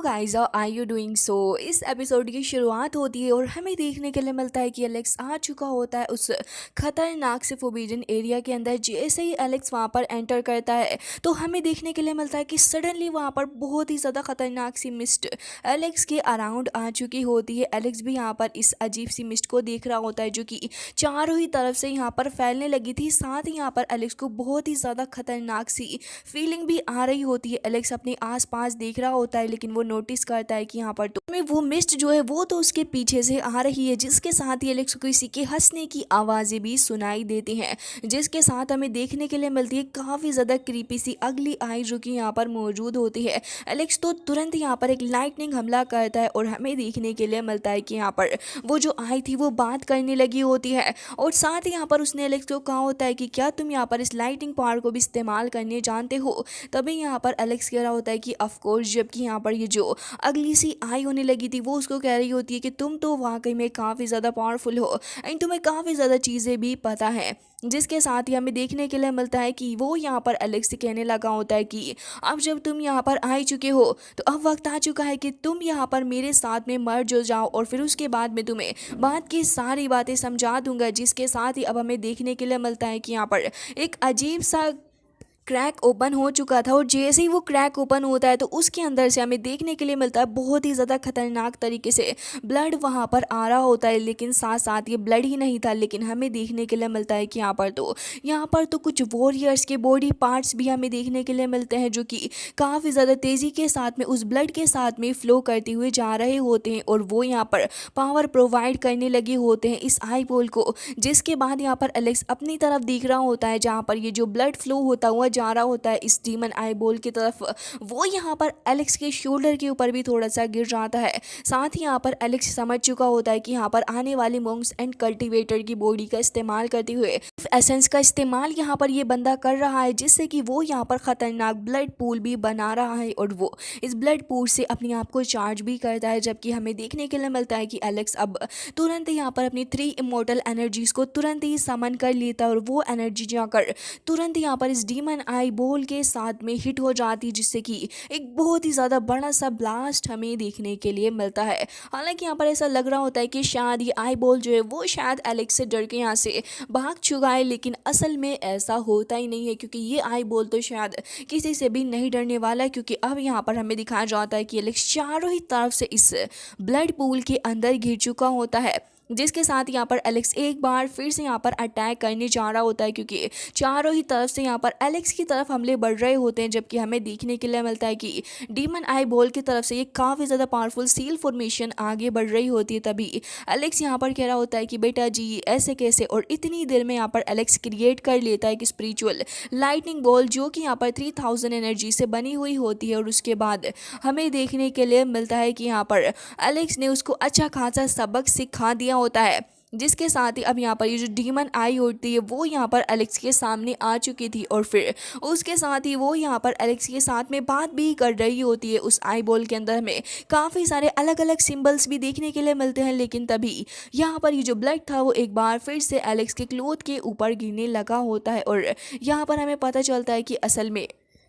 Guys, how are you doing? So इस episode की शुरुआत होती है और हमें देखने के लिए मिलता है कि एलेक्स आ चुका होता है उस खतरनाक से फोबिडन एरिया के अंदर। जैसे ही एलेक्स वहाँ पर एंटर करता है तो हमें देखने के लिए मिलता है कि सडनली वहाँ पर बहुत ही ज़्यादा खतरनाक सी मिस्ट एलेक्स के अराउंड आ चुकी होती है। एलेक्स भी यहाँ पर इस अजीब सी मिस्ट को देख रहा होता है जो कि चारों ही तरफ से यहाँ पर फैलने लगी थी। साथ ही यहाँ पर एलेक्स को बहुत ही ज़्यादा खतरनाक सी फीलिंग भी आ रही होती है। एलेक्स अपने आसपास देख रहा होता है लेकिन वो नोटिस करता है कि यहाँ पर तो में वो मिस्ट जो है वो तो उसके पीछे से आ रही है, जिसके साथ ही एलेक्स को किसी के हंसने की आवाज़ें भी सुनाई देती हैं, जिसके साथ हमें देखने के लिए मिलती है काफ़ी ज़्यादा क्रीपी सी अगली आई जो कि यहाँ पर मौजूद होती है। एलेक्स तो तुरंत यहाँ पर एक लाइटनिंग हमला करता है और हमें देखने के लिए मिलता है कि यहाँ पर वो जो आई थी वो बात करने लगी होती है और साथ ही यहाँ पर उसने एलेक्स को कहा होता है कि क्या तुम यहाँ पर इस लाइटिंग पावर को भी इस्तेमाल करने जानते हो। तभी यहाँ पर एलेक्स कह रहा होता है कि ऑफ कोर्स, जबकि यहाँ पर ये जो अगली सी आई होने लगी थी वो उसको कह रही होती है कि तुम तो वाकई में काफ़ी ज़्यादा पावरफुल हो एंड तुम्हें काफ़ी ज़्यादा चीज़ें भी पता है। जिसके साथ ही हमें देखने के लिए मिलता है कि वो यहाँ पर एलेक्स से कहने लगा होता है कि अब जब तुम यहाँ पर आ चुके हो तो अब वक्त आ चुका है कि तुम यहाँ पर मेरे साथ में मर जो जाओ और फिर उसके बाद में तुम्हें बात की सारी बातें समझा दूंगा। जिसके साथ ही अब हमें देखने के लिए मिलता है कि यहाँ पर एक अजीब सा क्रैक ओपन हो चुका था और जैसे ही वो क्रैक ओपन होता है तो उसके अंदर से हमें देखने के लिए मिलता है बहुत ही ज़्यादा खतरनाक तरीके से ब्लड वहाँ पर आ रहा होता है। लेकिन साथ साथ ये ब्लड ही नहीं था, लेकिन हमें देखने के लिए मिलता है कि यहाँ पर तो कुछ वॉरियर्स के बॉडी पार्ट्स भी हमें देखने के लिए मिलते हैं जो कि काफ़ी ज़्यादा तेज़ी के साथ में उस ब्लड के साथ में फ्लो करते हुए जा रहे होते हैं और वो यहाँ पर पावर प्रोवाइड करने लगे होते हैं इस आई बॉल को। जिसके बाद यहाँ पर एलेक्स अपनी तरफ देख रहा होता है जहाँ पर ये जो ब्लड फ्लो होता हुआ जा रहा होता है इस डीमन आई बॉल की तरफ। वो यहाँ पर एलेक्स के शोल्डर के ऊपर भी थोड़ा सा गिर जाता है। साथ ही यहाँ पर एलेक्स समझ चुका होता है कि यहाँ पर आने वाले मॉन्क्स एंड कल्टीवेटर की बॉडी का इस्तेमाल करते हुए एसेंस का इस्तेमाल यहाँ पर ये बंदा कर रहा है, जिससे कि वो यहाँ पर खतरनाक ब्लड पूल भी बना रहा है और वो इस ब्लड पूल से अपने आप को चार्ज भी करता है। जबकि हमें देखने के लिए मिलता है कि एलेक्स अब तुरंत यहाँ पर अपनी 3 इमोर्टल एनर्जीज को तुरंत ही समन कर लेता है और वो एनर्जी जाकर तुरंत यहाँ पर इस डीमन आई बॉल के साथ में हिट हो जाती है, जिससे कि एक बहुत ही ज़्यादा बड़ा सा ब्लास्ट हमें देखने के लिए मिलता है। हालांकि यहाँ पर ऐसा लग रहा होता है कि शायद ये आई बॉल जो है वो शायद एलेक्स से डर के यहाँ से भाग चुका है, लेकिन असल में ऐसा होता ही नहीं है क्योंकि ये आई बॉल तो शायद किसी से भी नहीं डरने वाला है। क्योंकि अब यहाँ पर हमें दिखाया जाता है कि एलेक्स चारों ही तरफ से इस ब्लड पूल के अंदर घिर चुका होता है। जिसके साथ यहाँ पर एलेक्स एक बार फिर से यहाँ पर अटैक करने जा रहा होता है क्योंकि चारों ही तरफ से यहाँ पर एलेक्स की तरफ हमले बढ़ रहे होते हैं। जबकि हमें देखने के लिए मिलता है कि डीमन आई बॉल की तरफ से ये काफ़ी ज़्यादा पावरफुल सील फॉर्मेशन आगे बढ़ रही होती है। तभी एलेक्स यहाँ पर कह रहा होता है कि बेटा जी ऐसे कैसे, और इतनी देर में यहाँ पर एलेक्स क्रिएट कर लेता है एक स्पिरिचुअल लाइटनिंग बॉल जो कि यहाँ पर 3000 एनर्जी से बनी हुई होती है। और उसके बाद हमें देखने के लिए मिलता है कि यहाँ पर एलेक्स ने उसको अच्छा खासा सबक सिखा दिया होता है। जिसके साथ ही अब यहाँ पर ये जो डीमन आई होती है वो यहाँ पर एलेक्स के सामने आ चुकी थी और फिर उसके साथ ही वो यहाँ पर एलेक्स के साथ में बात भी कर रही होती है। उस आई बॉल के अंदर हमें काफ़ी सारे अलग अलग सिंबल्स भी देखने के लिए मिलते हैं, लेकिन तभी यहाँ पर ये जो ब्लड था वो एक बार फिर से एलेक्स के क्लोथ के ऊपर गिरने लगा होता है। और यहाँ पर हमें पता चलता है कि असल में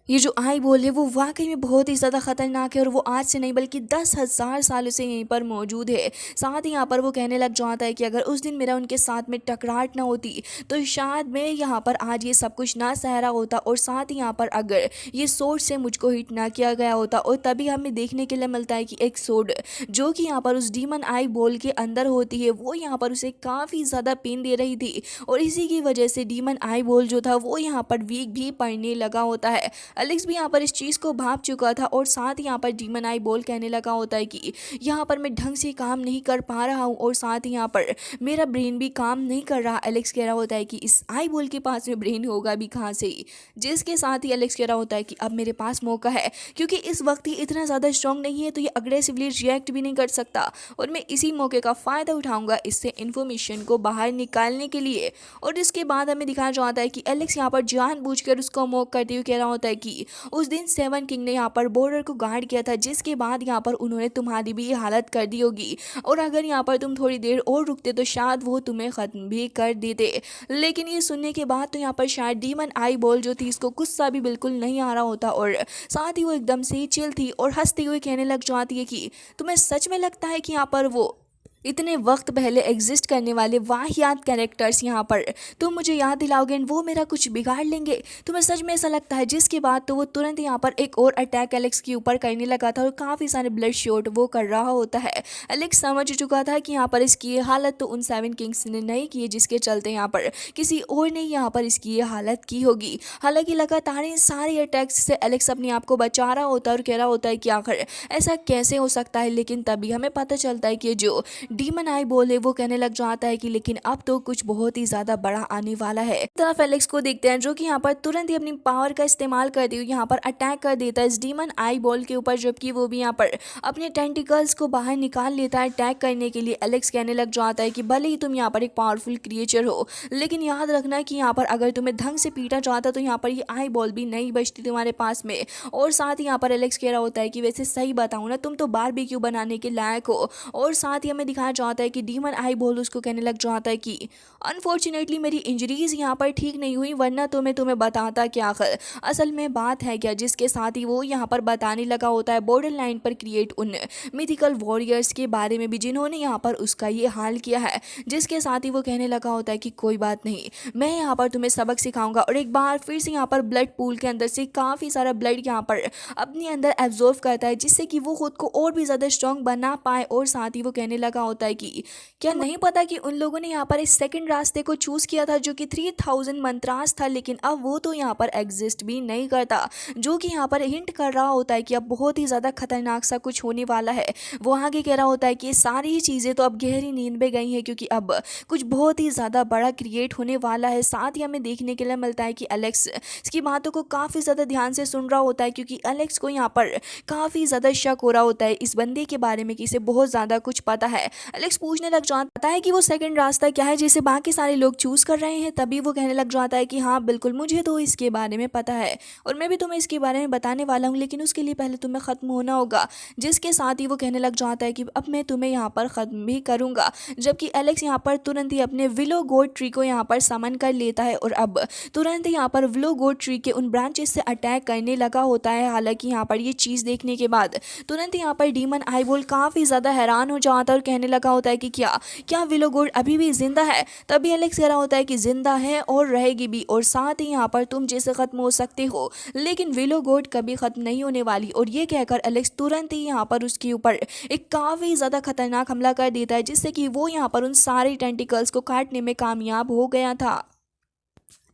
ये जो आई बॉल है वो वाकई में बहुत ही ज़्यादा खतरनाक है और वो आज से नहीं बल्कि 10,000 सालों से यहीं पर मौजूद है। साथ ही यहाँ पर वो कहने लग जाता है कि अगर उस दिन मेरा उनके साथ में टकराहट ना होती तो शायद मैं यहाँ पर आज ये सब कुछ ना सह रहा होता, और साथ ही यहाँ पर अगर ये सोड से मुझको हिट ना किया गया होता। और तभी हमें देखने के लिए मिलता है कि एक सोड जो कि यहाँ पर उस डीमन आई बॉल के अंदर होती है वो यहाँ पर उसे काफ़ी ज़्यादा पेन दे रही थी और इसी की वजह से डीमन आई बॉल जो था वो यहाँ पर वीक भी पड़ने लगा होता है। एलेक्स भी यहाँ पर इस चीज़ को भाप चुका था और साथ ही यहाँ पर डीमन आई बॉल कहने लगा होता है कि यहाँ पर मैं ढंग से काम नहीं कर पा रहा हूँ और साथ ही यहाँ पर मेरा ब्रेन भी काम नहीं कर रहा। एलेक्स कह रहा होता है कि इस आई बॉल के पास में ब्रेन होगा भी कहाँ से ही। जिसके साथ ही एलेक्स कह रहा होता है कि अब मेरे पास मौका है क्योंकि इस वक्त ही इतना ज़्यादा स्ट्रॉन्ग नहीं है तो ये अग्रेसिवली रिएक्ट भी नहीं कर सकता और मैं इसी मौके का फ़ायदा उठाऊंगा इससे इन्फॉर्मेशन को बाहर निकालने के लिए। और इसके बाद हमें दिखाया जाता है कि एलेक्स यहाँ पर जानबूझकर उसको मॉक करते हुए कह रहा होता है कि उस दिन सेवन किंग ने यहाँ पर बॉर्डर को गार्ड किया था, जिसके बाद यहाँ पर उन्होंने तुम्हारी भी हालत कर दी होगी और अगर यहाँ पर तुम थोड़ी देर और रुकते तो शायद वो तुम्हें ख़त्म भी कर देते। लेकिन ये सुनने के बाद तो यहाँ पर शायद डीमन आई बॉल जो थी इसको गुस्सा भी बिल्कुल नहीं आ रहा होता और साथ ही वो एकदम से चिल थी और हंसते हुए कहने लग जाती है कि तुम्हें सच में लगता है कि यहाँ पर वो इतने वक्त पहले एग्जिस्ट करने वाले वाहियात कैरेक्टर्स यहाँ पर तुम मुझे याद दिलाओगे एंड वो मेरा कुछ बिगाड़ लेंगे? तुम्हें सच में ऐसा लगता है? जिसके बाद तो वो तुरंत यहाँ पर एक और अटैक एलेक्स के ऊपर करने लगा था और काफ़ी सारे ब्लड शॉट वो कर रहा होता है। एलेक्स समझ चुका था कि यहाँ पर इसकी ये हालत तो उन सेवन किंग्स ने नहीं की है, जिसके चलते यहाँ पर किसी और ने यहाँ पर इसकी ये हालत की होगी। हालांकि लगातार इन सारे अटैक्स से एलेक्स अपने आप को बचा रहा होता है और कह रहा होता है कि आखिर ऐसा कैसे हो सकता है। लेकिन तभी हमें पता चलता है कि जो डीमन आई बोले वो कहने लग जाता है कि लेकिन अब तो कुछ बहुत ही ज्यादा बड़ा आने वाला है। तरफ एलेक्स को देखते हैं जो कि यहाँ पर तुरंत ही अपनी पावर का इस्तेमाल करते हुए यहाँ पर अटैक कर देता है इस डीमन आई बॉल के ऊपर, जबकि वो भी यहाँ पर अपने टेंटिकल्स को बाहर निकाल लेता है अटैक करने के लिए। एलेक्स कहने लग जाता है कि भले ही तुम यहाँ पर एक पावरफुल क्रिएचर हो, लेकिन याद रखना कि यहाँ पर अगर तुम्हें ढंग से पीटा जाता तो यहाँ पर ये आई बॉल भी नहीं बचती तुम्हारे पास में। और साथ ही यहाँ पर एलेक्स कह रहा होता है कि वैसे सही बताऊँ ना, तुम तो बारबेक्यू बनाने के लायक हो। और साथ ही हमें दिखाया जाता है कि डीमन आई बॉल उसको कहने लग जाता है कि अनफॉर्चुनेटली मेरी इंजरीज यहाँ पर ठीक नहीं हुई, वरना तो मैं तुम्हें बताता क्या आखिर असल में बात है क्या। जिसके साथ ही वो यहाँ पर बताने लगा होता है बॉर्डर लाइन पर क्रिएट उन मिथिकल वॉरियर्स के बारे में भी जिन्होंने यहाँ पर उसका ये हाल किया है। जिसके साथ ही वो कहने लगा होता है कि कोई बात नहीं, मैं यहाँ पर तुम्हें सबक सिखाऊंगा। और एक बार फिर से यहाँ पर ब्लड पूल के अंदर से काफ़ी सारा ब्लड यहाँ पर अपने अंदर एब्जॉर्व करता है, जिससे कि वो खुद को और भी ज़्यादा स्ट्रॉन्ग बना पाए। और साथ ही वो कहने लगा होता है कि क्या नहीं पता कि उन लोगों ने यहाँ पर इस सेकंड रास्ते को चूज़ किया था जो कि 3000 मंत्रास था, लेकिन अब वो तो यहाँ पर एग्जिस्ट भी नहीं करता, जो कि यहाँ पर हिंट कर रहा होता है कि अब बहुत ही ज़्यादा खतरनाक सा कुछ होने वाला है। वो आगे कह रहा होता है कि ये सारी चीज़ें तो अब गहरी नींद में गई हैं, क्योंकि अब कुछ बहुत ही ज़्यादा बड़ा क्रिएट होने वाला है। साथ ही हमें देखने के लिए मिलता है कि एलेक्स इसकी बातों को काफ़ी ज़्यादा ध्यान से सुन रहा होता है, क्योंकि एलेक्स को यहाँ पर काफ़ी ज़्यादा शक हो रहा होता है इस बंदे के बारे में कि इसे बहुत ज़्यादा कुछ पता है। एलेक्स पूछने लग जाता है कि वो सेकंड रास्ता क्या है जिसे बाकी सारे लोग चूज़ कर रहे हैं। तभी वो कहने लग जाता है कि हाँ बिल्कुल, मुझे तो इसके बारे में पता है और मैं भी तुम्हें इसके बारे में बताने वाला हूँ, लेकिन उसके लिए पहले तुम्हें ख़त्म होना होगा। जिसके साथ ही वो कहने लग जाता है कि अब मैं तुम्हें यहाँ पर ख़त्म भी करूँगा। जबकि एलेक्स यहाँ पर तुरंत ही अपने विलो गोड ट्री को यहाँ पर समन कर लेता है और अब तुरंत ही यहाँ पर विलो गोड ट्री के उन ब्रांचेस से अटैक करने लगा होता है। हालांकि यहाँ पर ये चीज़ देखने के बाद तुरंत यहाँ पर डीमन आई बॉल काफ़ी ज़्यादा हैरान हो जाता है और कहने लगा होता है कि क्या विलो गोड अभी भी जिंदा है। तभी एलेक्स कह रहा होता है कि जिंदा है और रहेगी भी, और साथ ही यहाँ पर तुम जैसे ख़त्म हो सकते हो, लेकिन विलो गोड कभी ख़त्म नहीं होने वाली। और ये कहकर एलेक्स तुरंत ही यहाँ पर उसके ऊपर एक काफ़ी ज़्यादा खतरनाक हमला कर देता है, जिससे कि वो यहाँ पर उन सारे टेंटिकल्स को काटने में कामयाब हो गया था।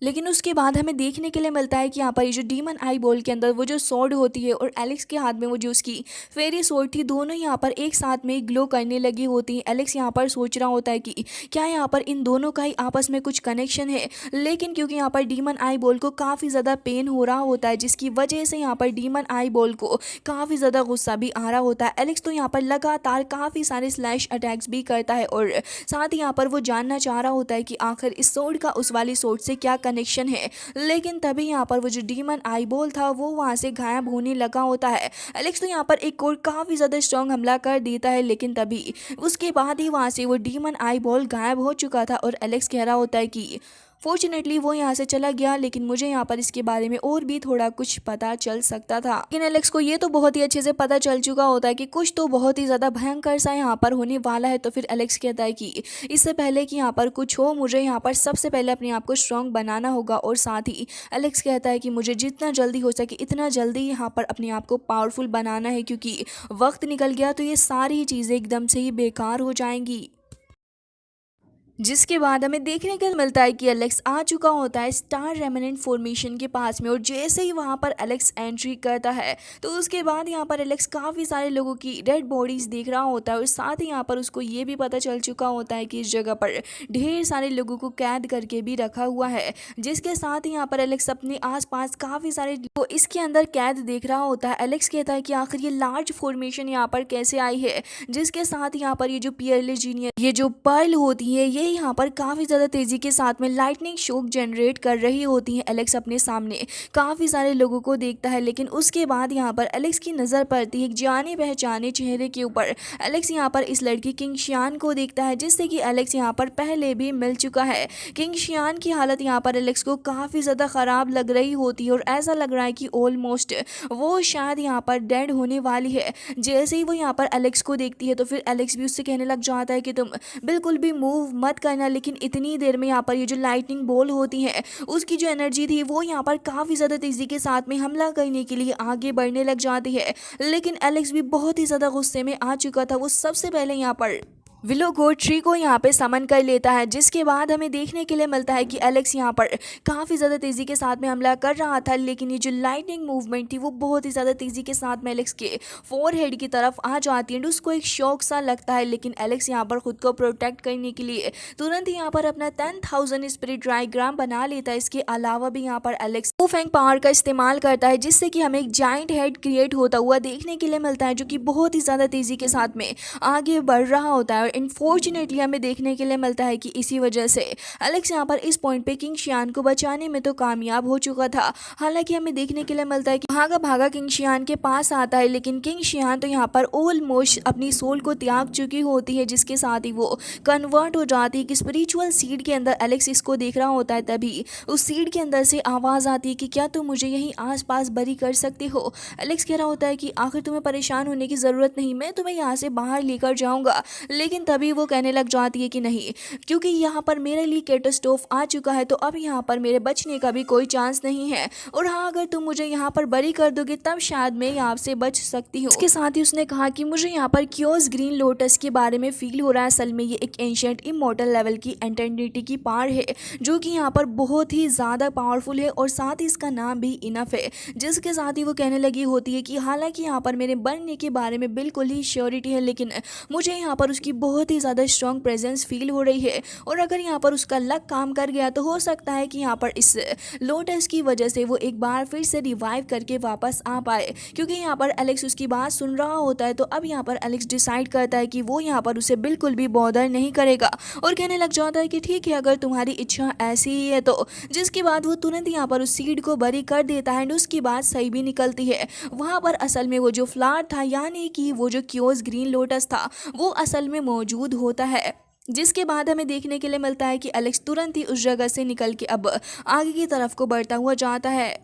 लेकिन उसके बाद हमें देखने के लिए मिलता है कि यहाँ पर ये जो डीमन आई बॉल के अंदर वो जो स्वॉर्ड होती है और एलेक्स के हाथ में वो जो उसकी फेरी स्वॉर्ड थी, दोनों यहाँ पर एक साथ में ग्लो करने लगी होती हैं। एलेक्स यहाँ पर सोच रहा होता है कि क्या यहाँ पर इन दोनों का ही आपस में कुछ कनेक्शन है, लेकिन क्योंकि यहाँ पर डीमन आई बॉल को काफ़ी ज़्यादा पेन हो रहा होता है, जिसकी वजह से यहाँ पर डीमन आई बॉल को काफ़ी ज़्यादा गुस्सा भी आ रहा होता है। एलेक्स तो यहाँ पर लगातार काफ़ी सारे स्लैश अटैक्स भी करता है और साथ ही यहाँ पर वो जानना चाह रहा होता है कि आखिर इस स्वॉर्ड का उस वाली स्वॉर्ड से क्या कनेक्शन है। लेकिन तभी यहाँ पर वो जो डीमन आई बॉल था वो वहाँ से गायब होने लगा होता है। एलेक्स तो यहाँ पर एक और काफ़ी ज़्यादा स्ट्रॉन्ग हमला कर देता है, लेकिन तभी उसके बाद ही वहाँ से वो डीमन आई बॉल गायब हो चुका था और एलेक्स कह रहा होता है कि फॉर्चुनेटली वो यहाँ से चला गया, लेकिन मुझे यहाँ पर इसके बारे में और भी थोड़ा कुछ पता चल सकता था। लेकिन एलेक्स को ये तो बहुत ही अच्छे से पता चल चुका होता है कि कुछ तो बहुत ही ज़्यादा भयंकर सा यहाँ पर होने वाला है। तो फिर एलेक्स कहता है कि इससे पहले कि यहाँ पर कुछ हो, मुझे यहाँ पर सबसे पहले अपने आप को स्ट्रॉन्ग बनाना होगा। और साथ ही एलेक्स कहता है कि मुझे जितना जल्दी हो सके इतना जल्दी यहाँ पर अपने आप को पावरफुल बनाना है, क्योंकि वक्त निकल गया तो ये सारी चीज़ें एकदम से ही बेकार हो जाएंगी। जिसके बाद हमें देखने को मिलता है कि एलेक्स आ चुका होता है स्टार रेमिनेंट फॉर्मेशन के पास में, और जैसे ही वहाँ पर एलेक्स एंट्री करता है तो उसके बाद यहाँ पर एलेक्स काफ़ी सारे लोगों की डेड बॉडीज देख रहा होता है। और साथ ही यहाँ पर उसको ये भी पता चल चुका होता है कि इस जगह पर ढेर सारे लोगों को कैद करके भी रखा हुआ है। जिसके साथ ही यहाँ पर एलेक्स अपने आसपास काफ़ी सारे तो इसके अंदर कैद देख रहा होता है। एलेक्स कहता है कि आखिर ये लार्ज फॉर्मेशन यहाँ पर कैसे आई है। जिसके साथ यहाँ पर ये जो पीयरलेस जीनियस ये जो पर्ल होती है ये ही यहाँ पर काफ़ी ज़्यादा तेज़ी के साथ में लाइटनिंग शॉक जनरेट कर रही होती है। एलेक्स अपने सामने काफ़ी सारे लोगों को देखता है, लेकिन उसके बाद यहाँ पर एलेक्स की नज़र पड़ती है एक जाने पहचाने चेहरे के ऊपर। एलेक्स यहाँ पर इस लड़की किंग शियान को देखता है, जिससे कि एलेक्स यहाँ पर पहले भी मिल चुका है। किंग शियान की हालत यहाँ पर एलेक्स को काफ़ी ज़्यादा ख़राब लग रही होती है और ऐसा लग रहा है कि ऑलमोस्ट वो शायद यहाँ पर डेड होने वाली है। जैसे ही वो यहाँ पर एलेक्स को देखती है तो फिर एलेक्स भी उससे कहने लग जाता है कि तुम बिल्कुल भी मूव मत करना। लेकिन इतनी देर में यहाँ पर ये जो लाइटनिंग बॉल होती है उसकी जो एनर्जी थी वो यहाँ पर काफ़ी ज़्यादा तेज़ी के साथ में हमला करने के लिए आगे बढ़ने लग जाती है। लेकिन एलेक्स भी बहुत ही ज़्यादा गुस्से में आ चुका था। वो सबसे पहले यहाँ पर विलो को ट्री को यहाँ पे समन कर लेता है, जिसके बाद हमें देखने के लिए मिलता है कि एलेक्स यहाँ पर काफ़ी ज़्यादा तेज़ी के साथ में हमला कर रहा था, लेकिन ये जो लाइटनिंग मूवमेंट थी वो बहुत ही ज़्यादा तेज़ी के साथ में एलेक्स के फोरहेड की तरफ आ जाती है। उसको एक शॉक सा लगता है, लेकिन एलेक्स यहाँ पर खुद को प्रोटेक्ट करने के लिए तुरंत ही यहाँ पर अपना 10,000 स्पिरिट डायग्राम बना लेता है। इसके अलावा भी यहाँ पर एलेक्स फैंग पावर का इस्तेमाल करता है, जिससे कि हमें एक जाइंट हेड क्रिएट होता हुआ देखने के लिए मिलता है, जो कि बहुत ही ज़्यादा तेज़ी के साथ में आगे बढ़ रहा होता है। अनफॉर्चुनेटली हमें देखने के लिए मिलता है कि इसी वजह से एलेक्स यहाँ पर इस पॉइंट पे किंग शियान को बचाने में तो कामयाब हो चुका था। हालांकि हमें देखने के लिए मिलता है कि भागा भागा किंग शियान के पास आता है, लेकिन किंग शियान तो यहाँ पर ऑलमोस्ट अपनी सोल को त्याग चुकी होती है, जिसके साथ ही वो कन्वर्ट हो जाती है कि स्पिरिचुअल सीड के अंदर। एलेक्स इसको देख रहा होता है, तभी उस सीड के अंदर से आवाज़ आती है कि क्या तुम मुझे यहीं आसपास बरी कर सकते हो। एलेक्स कह रहा होता है कि आखिर तुम्हें परेशान होने की ज़रूरत नहीं, मैं तुम्हें यहाँ से बाहर लेकर जाऊँगा। लेकिन तभी वो कहने लग जाती है कि नहीं, क्योंकि यहाँ पर मेरे लिए कैटास्ट्रोफ आ चुका है, तो अब यहाँ पर मेरे बचने का भी कोई चांस नहीं है। और हाँ, अगर तुम मुझे यहाँ पर बरी कर दोगे तब शायद मैं यहाँ से बच सकती हूँ। इसके साथ ही उसने कहा कि मुझे यहाँ पर क्योस ग्रीन लोटस के बारे में फील हो रहा है। असल में ये एक एंशिएंट इमॉर्टल लेवल की एंटिटी की पावर है, जो कि यहाँ पर बहुत ही ज़्यादा पावरफुल है और साथ ही इसका नाम भी इनफ है। जिसके साथ ही वो कहने लगी होती है कि हालांकि यहाँ पर मेरे बनने के बारे में बिल्कुल ही श्योरिटी है, लेकिन मुझे यहाँ पर उसकी बहुत ही ज़्यादा स्ट्रॉन्ग प्रेजेंस फील हो रही है। और अगर यहाँ पर उसका लक काम कर गया तो हो सकता है कि यहाँ पर इस लोटस की वजह से वो एक बार फिर से रिवाइव करके वापस आ पाए। क्योंकि यहाँ पर एलेक्स उसकी बात सुन रहा होता है, तो अब यहाँ पर एलेक्स डिसाइड करता है कि वो यहाँ पर उसे बिल्कुल भी बॉदर नहीं करेगा और कहने लग जाता है कि ठीक है, अगर तुम्हारी इच्छा ऐसी ही है तो। जिसके बाद वो तुरंत यहाँ पर उस सीड को बरी कर देता है। उसकी बात सही भी निकलती है। वहाँ पर असल में वो जो फ्लावर था, यानी कि वो जो क्योस ग्रीन लोटस था, वो असल में मौजूद होता है। जिसके बाद हमें देखने के लिए मिलता है कि एलेक्स तुरंत ही उस जगह से निकल के अब आगे की तरफ को बढ़ता हुआ जाता है,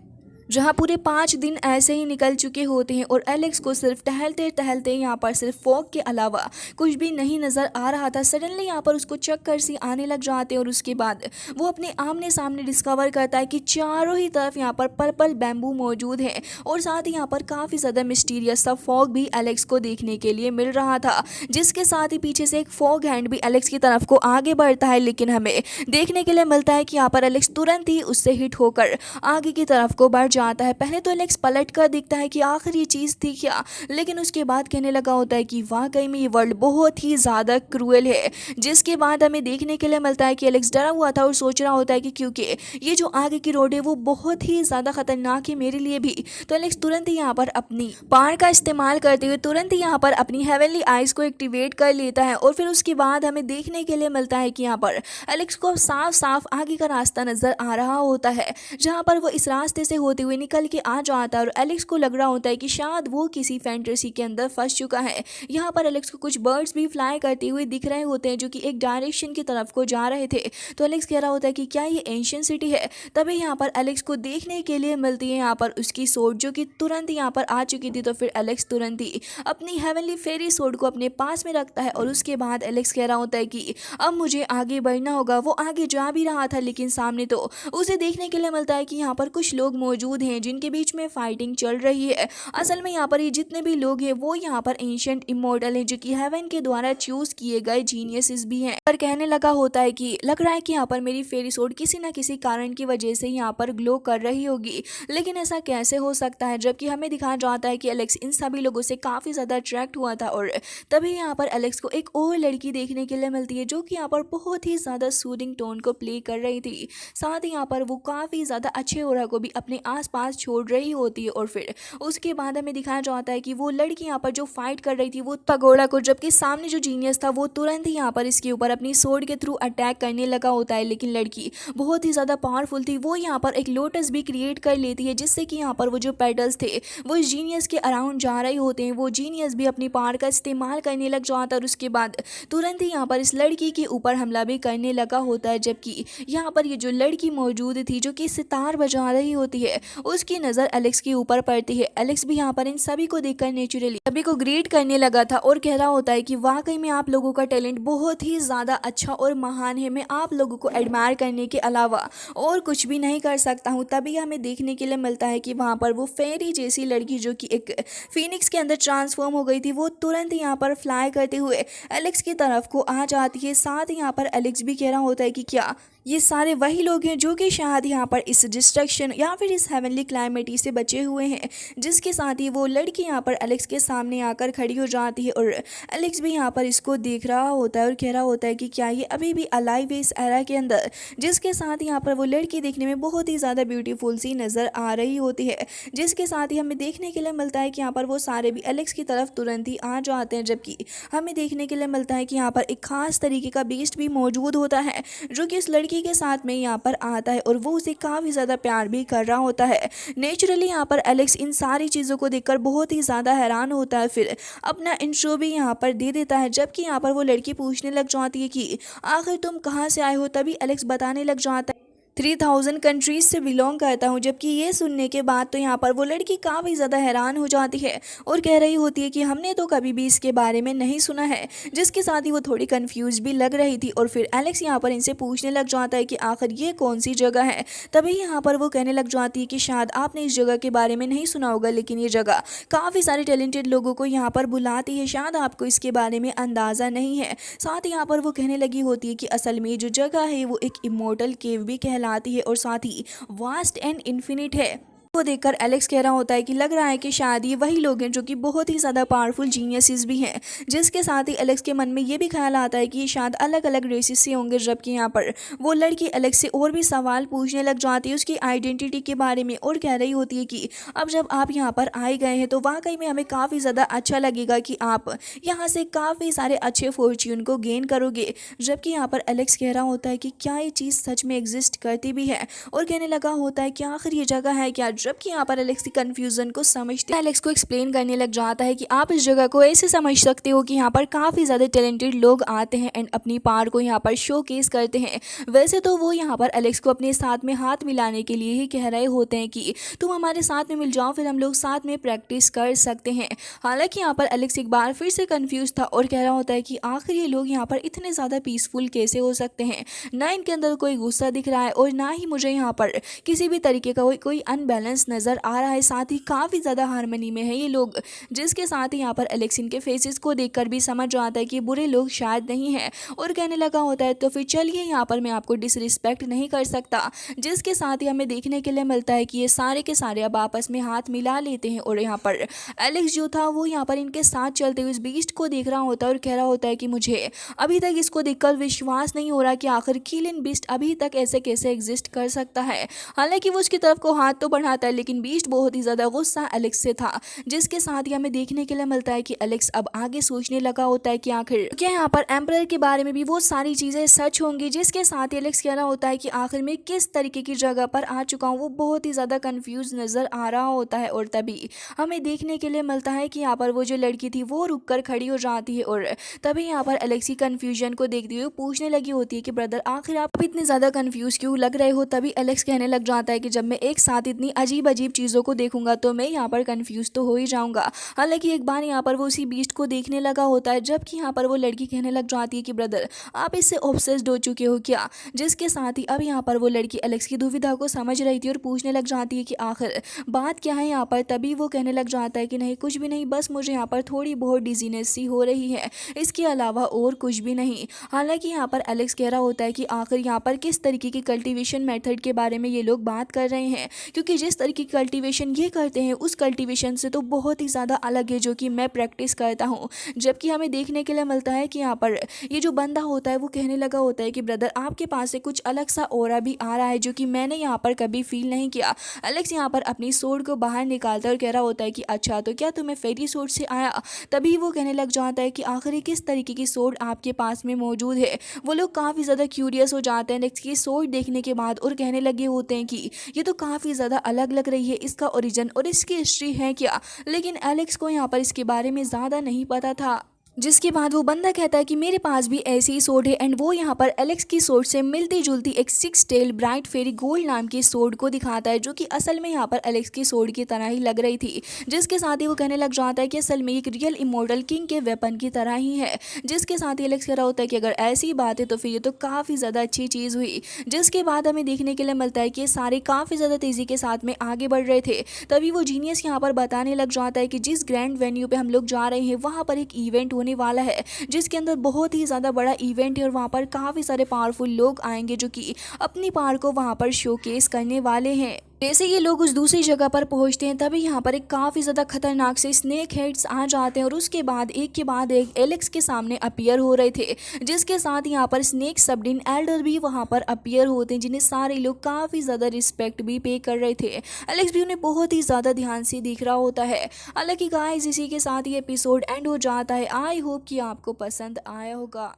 जहाँ पूरे 5 दिन ऐसे ही निकल चुके होते हैं और एलेक्स को सिर्फ टहलते टहलते यहाँ पर सिर्फ फॉग के अलावा कुछ भी नहीं नज़र आ रहा था। सडनली यहाँ पर उसको चक्कर सी आने लग जाते हैं और उसके बाद वो अपने आमने सामने डिस्कवर करता है कि चारों ही तरफ यहाँ पर पर्पल बैम्बू मौजूद है और साथ ही यहाँ पर काफ़ी ज़्यादा मिस्टीरियस सा फॉग भी एलेक्स को देखने के लिए मिल रहा था। जिसके साथ ही पीछे से एक फॉग हैंड भी एलेक्स की तरफ को आगे बढ़ता है, लेकिन हमें देखने के लिए मिलता है कि यहाँ पर एलेक्स तुरंत ही उससे हिट होकर आगे की तरफ को बढ़ जाता है। पहले तो एलेक्स पलट कर देखता है कि आखिर ये चीज़ थी क्या, लेकिन उसके बाद कहने लगा होता है कि वाकई में ये वर्ल्ड बहुत ही ज़्यादा क्रूएल है। जिसके बाद हमें देखने के लिए मिलता है कि एलेक्स डरा हुआ था और सोच रहा होता है कि क्योंकि ये जो आगे की रोड है वो बहुत ही ज़्यादा खतरनाक है मेरे लिए भी, तो एलेक्स तुरंत ही यहाँ पर अपनी पावर का इस्तेमाल करते हुए तुरंत ही यहाँ पर अपनी हेवनली आइज को एक्टिवेट कर लेता है। और फिर उसके बाद हमें देखने के लिए मिलता है कि यहाँ पर एलेक्स को साफ साफ आगे का रास्ता नज़र आ रहा होता है, जहाँ पर वो इस रास्ते से होते हुए निकल के आ जाता है। और एलेक्स को लग रहा होता है कि शायद वो किसी फैंटेसी के अंदर फंस चुका है। यहाँ पर एलेक्स को कुछ बर्ड्स भी फ्लाई करते हुए दिख रहे होते हैं, जो कि एक डायरेक्शन की तरफ को जा रहे थे। तो एलेक्स कह रहा होता है कि क्या ये एंशिएंट सिटी है। तभी यहाँ पर एलेक्स को देखने के लिए मिलती है यहाँ पर उसकी सोर्ड, जो कि तुरंत यहाँ पर आ चुकी थी। तो फिर एलेक्स तुरंत ही अपनी हेवनली फेरी सोर्ड को अपने पास में रखता है और उसके बाद एलेक्स कह रहा होता है कि अब मुझे आगे बढ़ना होगा। वो आगे जा भी रहा था, लेकिन सामने तो उसे देखने के लिए मिलता है कि यहाँ पर कुछ लोग मौजूद हैं जिनके बीच में फाइटिंग चल रही है। असल में यहाँ पर ये जितने भी लोग हैं वो यहाँ पर एंशिएंट इमॉर्टल हैं, जो कि हेवन के द्वारा चूज किए गए जीनियसेस भी हैं। पर कहने लगा होता है कि लग रहा है कि यहाँ पर मेरी फेरी सोर्ड किसी न किसी कारण की वजह से यहाँ पर ग्लो कर रही होगी, लेकिन ऐसा कैसे हो सकता है, जबकि हमें दिखाया जाता है कि एलेक्स इन सभी लोगों से काफ़ी ज़्यादा अट्रैक्ट हुआ था। और तभी यहाँ पर एलेक्स को एक और लड़की देखने के लिए मिलती है, जो कि यहाँ पर बहुत ही ज़्यादा सूदिंग टोन को प्ले कर रही थी। साथ ही यहाँ पर वो काफ़ी ज़्यादा अच्छे ओरा को भी अपने आसपास छोड़ रही होती है और फिर उसके बाद हमें दिखाया जाता है कि वो लड़की यहाँ पर जो फाइट कर रही थी वो पगोड़ा को, जबकि सामने जो जीनियस था वो तुरंत ही यहाँ पर इसके ऊपर अपनी स्वॉर्ड के थ्रू अटैक करने लगा होता है। लेकिन लड़की बहुत ही ज़्यादा पावरफुल थी, वो यहाँ पर एक लोटस भी क्रिएट कर लेती है जिससे कि यहाँ पर वो जो पेटल्स थे वो इस जीनियस के अराउंड जा रहे होते हैं। वो जीनियस भी अपनी पावर का इस्तेमाल करने लग जाता है और उसके बाद तुरंत ही यहाँ पर इस लड़की के ऊपर हमला भी करने लगा होता है। जबकि यहाँ पर ये जो लड़की मौजूद थी जो कि सितार बजा रही होती है, उसकी नज़र एलेक्स के ऊपर पड़ती है। एलेक्स भी यहाँ पर इन सभी को देखकर नेचुरली सभी को ग्रीट करने लगा था और कह रहा होता है कि वाकई में आप लोगों का टैलेंट बहुत ही ज़्यादा अच्छा और महान है, मैं आप लोगों को एडमायर करने के अलावा और कुछ भी नहीं कर सकता हूँ। तभी हमें देखने के लिए मिलता है कि वहाँ पर वो फेरी जैसी लड़की जो कि एक फिनिक्स के अंदर ट्रांसफॉर्म हो गई थी, वो तुरंत यहाँ पर फ्लाई करते हुए एलेक्स की तरफ को आ जाती है। साथ ही यहाँ पर एलेक्स भी कह रहा होता है कि क्या ये सारे वही लोग हैं जो कि शायद यहाँ पर इस डिस्ट्रक्शन या फिर इस हेवनली क्लाइमेटी से बचे हुए हैं। जिसके साथ ही वो लड़की यहाँ पर एलेक्स के सामने आकर खड़ी हो जाती है और एलेक्स भी यहाँ पर इसको देख रहा होता है और कह रहा होता है कि क्या ये अभी भी अलाइव है इस एरा के अंदर। जिसके साथ यहाँ पर वो लड़की देखने में बहुत ही ज़्यादा ब्यूटीफुल सी नज़र आ रही होती है। जिसके साथ ही हमें देखने के लिए मिलता है कि यहाँ पर वो सारे भी एलेक्स की तरफ तुरंत ही आ जाते हैं। जबकि हमें देखने के लिए मिलता है कि यहाँ पर एक खास तरीके का बीस्ट भी मौजूद होता है जो कि इस लड़की के साथ में यहाँ पर आता है और वो उसे काफ़ी ज़्यादा प्यार भी कर रहा होता है। नेचुरली यहाँ पर एलेक्स इन सारी चीज़ों को देखकर बहुत ही ज़्यादा हैरान होता है, फिर अपना इंट्रो भी यहाँ पर दे देता है। जबकि यहाँ पर वो लड़की पूछने लग जाती है कि आखिर तुम कहाँ से आए हो, तभी एलेक्स बताने लग जाता है 3000 कंट्रीज़ से बिलोंग करता हूँ। जबकि ये सुनने के बाद तो यहाँ पर वो लड़की काफ़ी ज़्यादा हैरान हो जाती है और कह रही होती है कि हमने तो कभी भी इसके बारे में नहीं सुना है। जिसके साथ ही वो थोड़ी कंफ्यूज भी लग रही थी और फिर एलेक्स यहाँ पर इनसे पूछने लग जाता है कि आखिर ये कौन सी जगह है। तभी यहाँ पर वो कहने लग जाती है कि शायद आपने इस जगह के बारे में नहीं सुना होगा, लेकिन ये जगह काफ़ी सारे टैलेंटेड लोगों को यहाँ पर बुलाती है, शायद आपको इसके बारे में अंदाज़ा नहीं है। साथ ही यहाँ पर वो कहने लगी होती है कि असल में जो जगह है वो एक इमोर्टल केव भी कहलाती है और साथ ही वास्ट एंड इन्फिनिट है। को देखकर एलेक्स कह रहा होता है कि लग रहा है कि शायद ये वही लोग हैं जो कि बहुत ही ज़्यादा पावरफुल जीनियसेस भी हैं। जिसके साथ ही एलेक्स के मन में ये भी ख्याल आता है कि ये शायद अलग अलग रेसिस से होंगे। जबकि यहाँ पर वो लड़की एलेक्स से और भी सवाल पूछने लग जाती है उसकी आइडेंटिटी के बारे में और कह रही होती है कि अब जब आप यहाँ पर आए गए हैं तो वाकई में हमें काफ़ी ज़्यादा अच्छा लगेगा कि आप यहाँ से काफ़ी सारे अच्छे फॉर्च्यून को गेन करोगे। जबकि यहाँ पर एलेक्स कह रहा होता है कि क्या ये चीज़ सच में एग्जिस्ट करती भी है और कहने लगा होता है कि आखिर ये जगह है क्या। जबकि यहाँ पर एलेक्स की कंफ्यूजन को समझते एलेक्स को एक्सप्लेन करने लग जाता है कि आप इस जगह को ऐसे समझ सकते हो कि यहाँ पर काफ़ी ज़्यादा टैलेंटेड लोग आते हैं एंड अपनी पावर को यहाँ पर शोकेस करते हैं। वैसे तो वो यहाँ पर एलेक्स को अपने साथ में हाथ मिलाने के लिए ही कह रहे होते हैं कि तुम हमारे साथ में मिल जाओ, फिर हम लोग साथ में प्रैक्टिस कर सकते हैं। हालांकि यहाँ पर एलेक्स एक बार फिर से कन्फ्यूज था और कह रहा होता है कि आखिर ये लोग यहाँ पर इतने ज़्यादा पीसफुल कैसे हो सकते हैं। ना इनके अंदर कोई गुस्सा दिख रहा है और ना ही मुझे यहाँ पर किसी भी तरीके का कोई अनबैलेंस नज़र आ रहा है। साथ ही काफ़ी ज़्यादा हार्मनी में है ये लोग। जिसके साथ ही यहाँ पर एलेक्स इनके फेसेस को देखकर भी समझ जाता है कि बुरे लोग शायद नहीं है और कहने लगा होता है तो फिर चलिए यहाँ पर मैं आपको डिसरिस्पेक्ट नहीं कर सकता। जिसके साथ ही हमें देखने के लिए मिलता है कि ये सारे के सारे अब आपस में हाथ मिला लेते हैं और यहाँ पर एलेक्स जो था वो यहाँ पर इनके साथ चलते हुए इस बीस्ट को देख रहा होता है और कह रहा होता है कि मुझे अभी तक इसको देखकर विश्वास नहीं हो रहा कि आखिर किलिन बीस्ट अभी तक ऐसे कैसे एग्जिस्ट कर सकता है। हालांकि वो उसकी तरफ को हाथ तो बढ़ाता है लेकिन बीस्ट बहुत ही ज़्यादा गुस्सा एलेक्स से था। जिसके साथ ही हमें देखने के लिए मिलता है कि एलेक्स अब आगे सोचने लगा होता है कि आखिर क्या यहाँ पर एम्परर के बारे में भी वो सारी चीज़ें सच होंगी। जिसके साथ ही एलेक्स कह रहा होता है कि आखिर में किस तरीके की जगह पर आ चुका हूँ, वो बहुत ही ज़्यादा कंफ्यूज नज़र आ रहा होता है। और तभी हमें देखने के लिए मिलता है कि यहाँ पर वो जो लड़की थी वो रुक कर खड़ी हो जाती है और तभी यहाँ पर एलेक्स की कन्फ्यूजन को देखते हुए पूछने लगी होती है कि ब्रदर आखिर आप इतने ज़्यादा कन्फ्यूज क्यों लग रहे हो। तभी एलेक्स कहने लग जाता है कि जब मैं एक साथ इतनी अजीब अजीब चीज़ों को देखूंगा तो मैं यहाँ पर कंफ्यूज तो हो ही जाऊंगा। हालांकि एक बार यहाँ पर वो उसी बीस्ट को देखने लगा होता है। जबकि यहाँ पर वो लड़की कहने लग जाती है कि ब्रदर आप इससे ऑब्सेस्ड हो चुके हो क्या। जिसके साथ ही अब यहाँ पर वो लड़की एलेक्स की दुविधा को समझ रही थी और पूछने लग जाती है कि आखिर बात क्या है यहाँ पर। तभी वो कहने लग जाता है कि नहीं कुछ भी नहीं, बस मुझे यहाँ पर थोड़ी बहुत डिजीनेस सी हो रही है, इसके अलावा और कुछ भी नहीं। हालांकि यहाँ पर एलेक्स कह रहा होता है कि आखिर यहाँ पर किस तरीके की कल्टीवेशन मेथड के बारे में ये लोग बात कर रहे हैं, क्योंकि जिस तरीके की कल्टीवेशन ये करते हैं उस कल्टीवेशन से तो बहुत ही ज़्यादा अलग है जो कि मैं प्रैक्टिस करता हूँ। जबकि हमें देखने के लिए मिलता है कि यहाँ पर ये जो बंदा होता है वो कहने लगा होता है कि ब्रदर आपके पास से कुछ अलग सा ऑरा भी आ रहा है जो कि मैंने यहाँ पर कभी फील नहीं किया। एलेक्स यहाँ पर अपनी सोर्ड को बाहर निकालता और कह रहा होता है कि अच्छा तो क्या तुम्हें फेरी सोर्ड से आया। तभी वो कहने लग जाता है कि आखिर किस तरीके की सोर्ड आपके पास में मौजूद है। वो लोग काफ़ी ज़्यादा क्यूरियस हो जाते हैं नेक्स्ट की सोर्ड देखने के बाद और कहने लगे होते हैं कि ये तो काफ़ी ज़्यादा अलग लग रही है, इसका ओरिजिन और इसकी हिस्ट्री है क्या। लेकिन एलेक्स को यहाँ पर इसके बारे में ज़्यादा नहीं पता था। जिसके बाद वो बंदा कहता है कि मेरे पास भी ऐसी ही सोर्ड है एंड वो यहाँ पर एलेक्स की सोर्ड से मिलती जुलती एक 6 टेल ब्राइट फेरी गोल्ड नाम की सोर्ड को दिखाता है जो कि असल में यहाँ पर एलेक्स की सोर्ड की तरह ही लग रही थी। जिसके साथ ही वो कहने लग जाता है कि असल में एक रियल इमोर्टल किंग के वेपन की तरह ही है। जिसके साथ ही एलेक्स कह रहा होता है कि अगर ऐसी बात है तो फिर ये तो काफ़ी ज़्यादा अच्छी चीज़ हुई। जिसके बाद हमें देखने के लिए मिलता है कि ये सारे काफ़ी ज़्यादा तेज़ी के साथ में आगे बढ़ रहे थे। तभी वो जीनियस यहाँ पर बताने लग जाता है कि जिस ग्रैंड वेन्यू पे हम लोग जा रहे हैं वहाँ पर एक इवेंट होने वाला है जिसके अंदर बहुत ही ज़्यादा बड़ा इवेंट है और वहाँ पर काफ़ी सारे पावरफुल लोग आएंगे जो कि अपनी पावर को वहाँ पर शोकेस करने वाले हैं। जैसे ये लोग उस दूसरी जगह पर पहुंचते हैं तभी यहाँ पर एक काफ़ी ज़्यादा खतरनाक से स्नेक हेड्स आ जाते हैं और उसके बाद एक के बाद एक एलेक्स के सामने अपीयर हो रहे थे। जिसके साथ यहाँ पर स्नेक सबडिन एल्डर भी वहाँ पर अपीयर होते हैं जिन्हें सारे लोग काफ़ी ज़्यादा रिस्पेक्ट भी पे कर रहे थे। एलेक्स भी उन्हें बहुत ही ज़्यादा ध्यान से दिख रहा होता है। हालांकि गाइस इसी के साथ ये एपिसोड एंड हो जाता है। आई होप कि आपको पसंद आया होगा।